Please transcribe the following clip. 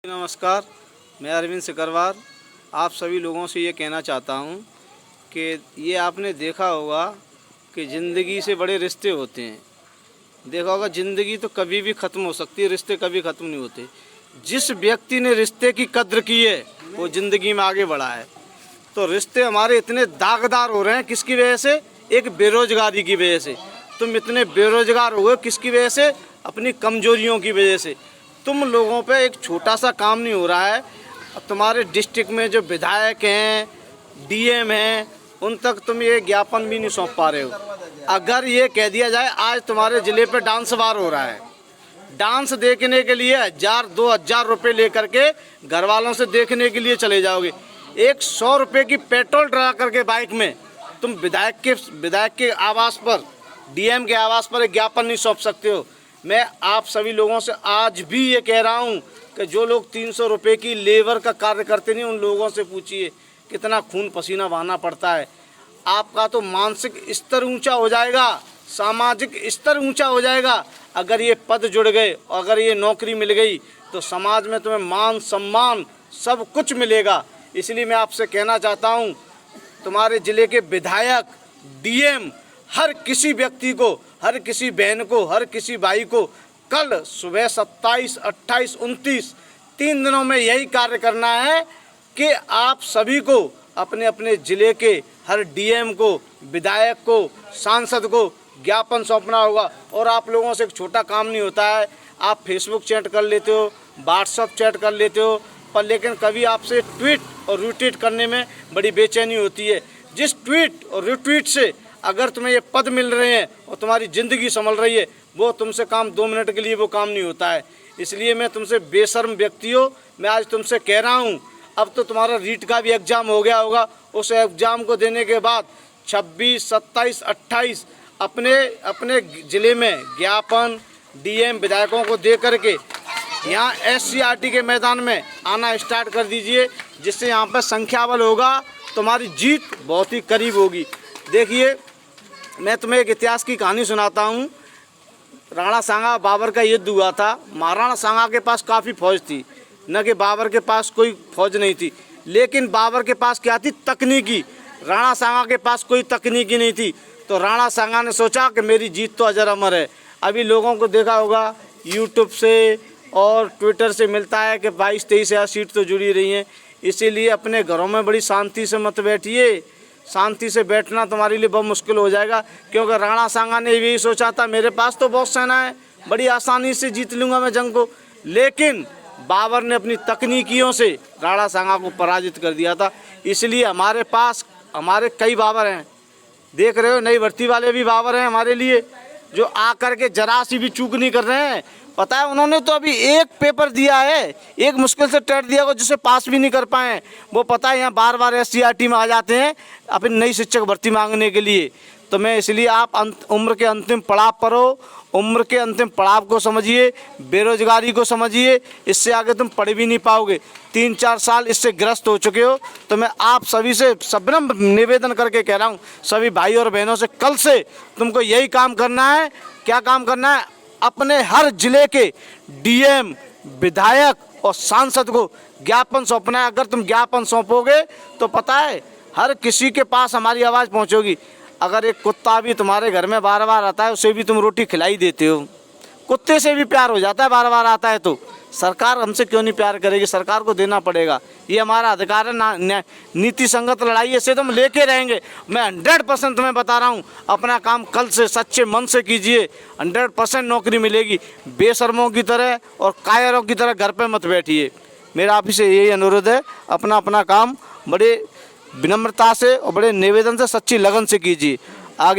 नमस्कार, मैं अरविंद सिकरवार। आप सभी लोगों से ये कहना चाहता हूँ कि ये आपने देखा होगा कि ज़िंदगी से बड़े रिश्ते होते हैं। देखा होगा ज़िंदगी तो कभी भी ख़त्म हो सकती है, रिश्ते कभी ख़त्म नहीं होते। जिस व्यक्ति ने रिश्ते की कद्र की है वो ज़िंदगी में आगे बढ़ा है। तो रिश्ते हमारे इतने दागदार हो रहे हैं किसकी वजह से? एक बेरोज़गारी की वजह से। तुम इतने बेरोज़गार हो गए किसकी वजह से? अपनी कमजोरियों की वजह से। तुम लोगों पे एक छोटा सा काम नहीं हो रहा है। तुम्हारे डिस्ट्रिक्ट में जो विधायक हैं, डीएम हैं, उन तक तुम ये ज्ञापन भी नहीं सौंप पा रहे हो। अगर ये कह दिया जाए आज तुम्हारे ज़िले पे डांस बार हो रहा है, डांस देखने के लिए 1000-2000 रुपये लेकर के घर वालों से देखने के लिए चले जाओगे। एक 100 रुपये की पेट्रोल डला करके बाइक में तुम विधायक के आवास पर, डीएम के आवास पर एक ज्ञापन नहीं सौंप सकते हो। मैं आप सभी लोगों से आज भी ये कह रहा हूँ कि जो लोग 300 रुपये की लेबर का कार्य करते नहीं, उन लोगों से पूछिए कितना खून पसीना बहाना पड़ता है। आपका तो मानसिक स्तर ऊंचा हो जाएगा, सामाजिक स्तर ऊंचा हो जाएगा। अगर ये पद जुड़ गए, अगर ये नौकरी मिल गई तो समाज में तुम्हें मान सम्मान सब कुछ मिलेगा। इसलिए मैं आपसे कहना चाहता हूँ, तुम्हारे ज़िले के विधायक, डीएम, हर किसी व्यक्ति को, हर किसी बहन को, हर किसी भाई को कल सुबह 27, 28, 29 3 दिनों में यही कार्य करना है कि आप सभी को अपने अपने ज़िले के हर डीएम को, विधायक को, सांसद को ज्ञापन सौंपना होगा। और आप लोगों से एक छोटा काम नहीं होता है। आप फेसबुक चैट कर लेते हो, व्हाट्सअप चैट कर लेते हो, पर लेकिन कभी आपसे ट्वीट और रिट्वीट करने में बड़ी बेचैनी होती है। जिस ट्वीट और रिट्वीट से अगर तुम्हें ये पद मिल रहे हैं और तुम्हारी ज़िंदगी संभल रही है, वो तुमसे काम 2 मिनट के लिए वो काम नहीं होता है। इसलिए मैं तुमसे बेशर्म व्यक्ति हो, मैं आज तुमसे कह रहा हूँ, अब तो तुम्हारा रीट का भी एग्ज़ाम हो गया होगा। उस एग्ज़ाम को देने के बाद 26, 27, 28 अपने ज़िले में ज्ञापन डीएम विधायकों को दे करके यहाँ SCRT के मैदान में आना स्टार्ट कर दीजिए, जिससे यहाँ पर संख्या बल होगा, तुम्हारी जीत बहुत ही करीब होगी। देखिए, मैं तुम्हें एक इतिहास की कहानी सुनाता हूँ। राणा सांगा बाबर का युद्ध हुआ था। महाराणा सांगा के पास काफ़ी फौज थी, न कि बाबर के पास कोई फौज नहीं थी। लेकिन बाबर के पास क्या थी? तकनीकी। राणा सांगा के पास कोई तकनीकी नहीं थी। तो राणा सांगा ने सोचा कि मेरी जीत तो अजर अमर है। अभी लोगों को देखा होगा यूट्यूब से और ट्विटर से मिलता है कि 22-23 सीट तो जुड़ी रही हैं। इसीलिए अपने घरों में बड़ी शांति से मत बैठिए। शांति से बैठना तुम्हारे लिए बहुत मुश्किल हो जाएगा, क्योंकि राणा सांगा ने यही सोचा था मेरे पास तो बहुत सेना है, बड़ी आसानी से जीत लूँगा मैं जंग को। लेकिन बाबर ने अपनी तकनीकियों से राणा सांगा को पराजित कर दिया था। इसलिए हमारे पास हमारे कई बाबर हैं। देख रहे हो, नई भर्ती वाले भी बाबर हैं हमारे लिए, जो आकर के जरा सी भी चूक नहीं कर रहे हैं। पता है, उन्होंने तो अभी एक पेपर दिया है, एक मुश्किल से टेट दिया, जिसे पास भी नहीं कर पाए। वो पता है यहाँ बार बार SCRT में आ जाते हैं अपनी नई शिक्षक भर्ती मांगने के लिए। तो मैं इसलिए आप उम्र के अंतिम पड़ाव पर हो, उम्र के अंतिम पड़ाव को समझिए, बेरोजगारी को समझिए। इससे आगे तुम पढ़ भी नहीं पाओगे। 3-4 साल इससे ग्रस्त हो चुके हो। तो मैं आप सभी से सब्रम निवेदन करके कह रहा हूँ, सभी भाई और बहनों से, कल से तुमको यही काम करना है। क्या काम करना है? अपने हर जिले के डीएम, विधायक और सांसद को ज्ञापन सौंपना है। अगर तुम ज्ञापन सौंपोगे तो पता है हर किसी के पास हमारी आवाज़ पहुंचेगी। अगर एक कुत्ता भी तुम्हारे घर में बार बार आता है, उसे भी तुम रोटी खिलाई देते हो, कुत्ते से भी प्यार हो जाता है, बार बार आता है, तो सरकार हमसे क्यों नहीं प्यार करेगी? सरकार को देना पड़ेगा, ये हमारा अधिकार है। नीति संगत लड़ाई ऐसे तुम लेके रहेंगे। मैं 100% तुम्हें बता रहा हूँ, अपना काम कल से सच्चे मन से कीजिए, 100% नौकरी मिलेगी। बेशर्मों की तरह और कायरों की तरह घर पे मत बैठिए। मेरा आप ही से यही अनुरोध है, अपना काम बड़े विनम्रता से और बड़े निवेदन से, सच्ची लगन से कीजिए।